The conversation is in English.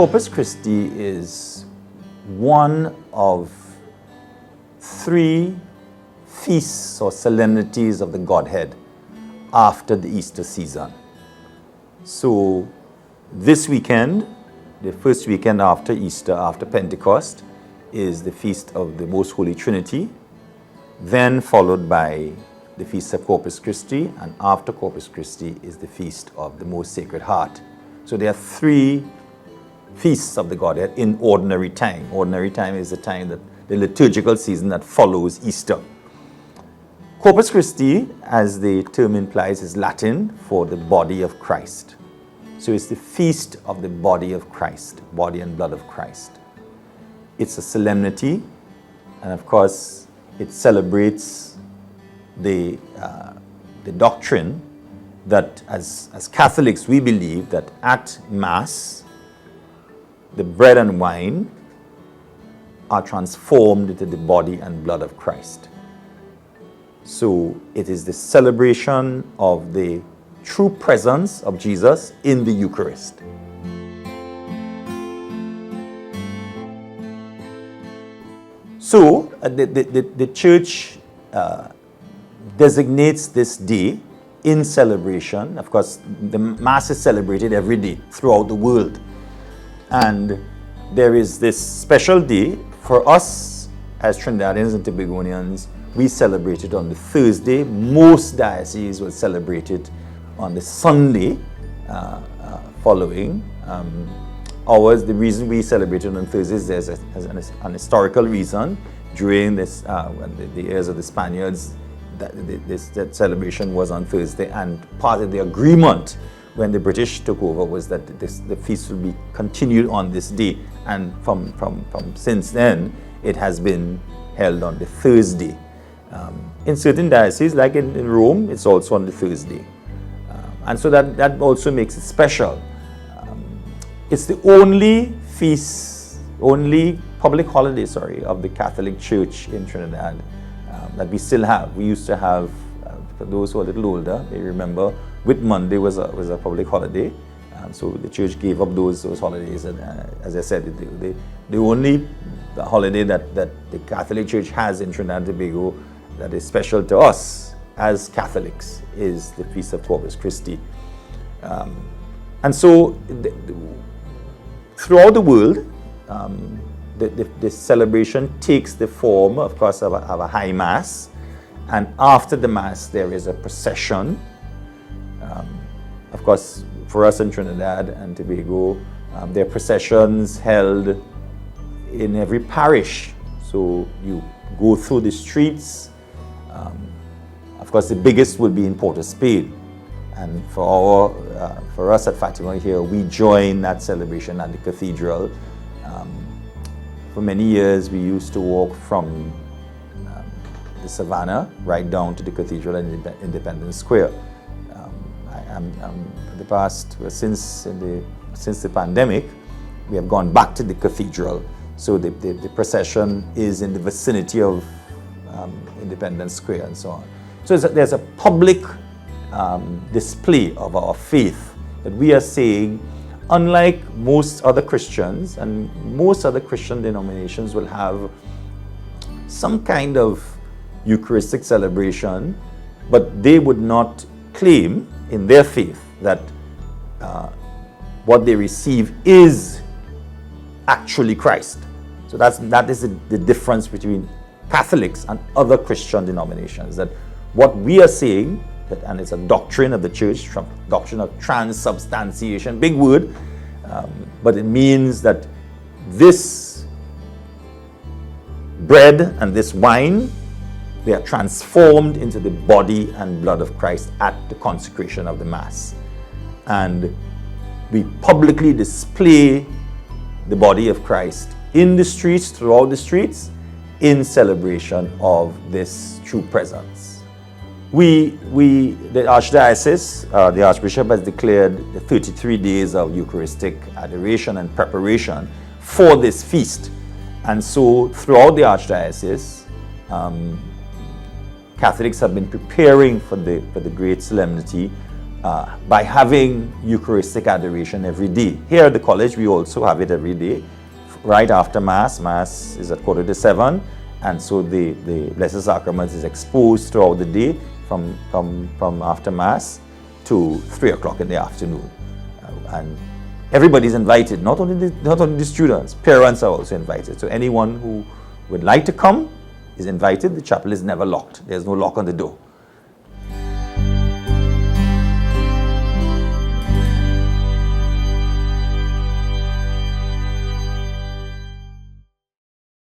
Corpus Christi is one of 3 feasts or solemnities of the Godhead after the Easter season. So this weekend, the first weekend after Easter, after Pentecost, is the Feast of the Most Holy Trinity, then followed by the Feast of Corpus Christi, and after Corpus Christi is the Feast of the Most Sacred Heart. So there are 3 feasts of the Godhead in ordinary time. Ordinary time is the time that the liturgical season that follows Easter. Corpus Christi, as the term implies, is Latin for the body of Christ. So it's the feast of the body of Christ, body and blood of Christ. It's a solemnity, and of course it celebrates the doctrine that as Catholics we believe that at Mass the bread and wine are transformed into the body and blood of Christ. So it is the celebration of the true presence of Jesus in the Eucharist. So the Church designates this day in celebration. Of course, the Mass is celebrated every day throughout the world. And there is this special day for us as Trinidadians and Tobagonians. We celebrate it on the Thursday. Most dioceses will celebrate it on the Sunday following. Ours, the reason we celebrate it on Thursdays, there's an historical reason. During this, the years of the Spaniards, that celebration was on Thursday, and part of the agreement when the British took over was that the feast will be continued on this day, and from since then it has been held on the Thursday. In certain dioceses, like in Rome, it's also on the Thursday, and so that also makes it special. It's the only feast, only public holiday, of the Catholic Church in Trinidad that we still have. We used to have, for those who are a little older, they remember, Whit Monday was a public holiday. So the Church gave up those holidays, and as I said, the only holiday that the Catholic Church has in Trinidad and Tobago that is special to us as Catholics is the Feast of Corpus Christi. And so throughout the world, the celebration takes the form, of course, of a high Mass, and after the Mass there is a procession. Of course, for us in Trinidad and Tobago, there are processions held in every parish. So you go through the streets. Of course, the biggest will be in Port of Spain, and for us at Fatima here, we join that celebration at the cathedral. For many years, we used to walk from the Savannah right down to the cathedral in Independence Square. Since the pandemic, we have gone back to the cathedral. So the procession is in the vicinity of Independence Square and so on. So there's a public display of our faith that we are saying, unlike most other Christians, and most other Christian denominations will have some kind of Eucharistic celebration, but they would not claim in their faith that what they receive is actually Christ. So that is the difference between Catholics and other Christian denominations, that what we are saying, and it's a doctrine of the Church, doctrine of transubstantiation, big word, but it means that this bread and this wine, they are transformed into the body and blood of Christ at the consecration of the Mass. And we publicly display the body of Christ in the streets, throughout the streets, in celebration of this true presence. The Archdiocese, the Archbishop has declared the 33 days of Eucharistic adoration and preparation for this feast. And so throughout the Archdiocese, Catholics have been preparing for the great solemnity by having Eucharistic adoration every day. Here at the college, we also have it every day. Right after Mass, Mass is at 6:45, and so the Blessed Sacrament is exposed throughout the day from after Mass to 3 o'clock in the afternoon. And everybody's invited, not only the students, parents are also invited. So anyone who would like to come is invited. The chapel is never locked. There's no lock on the door.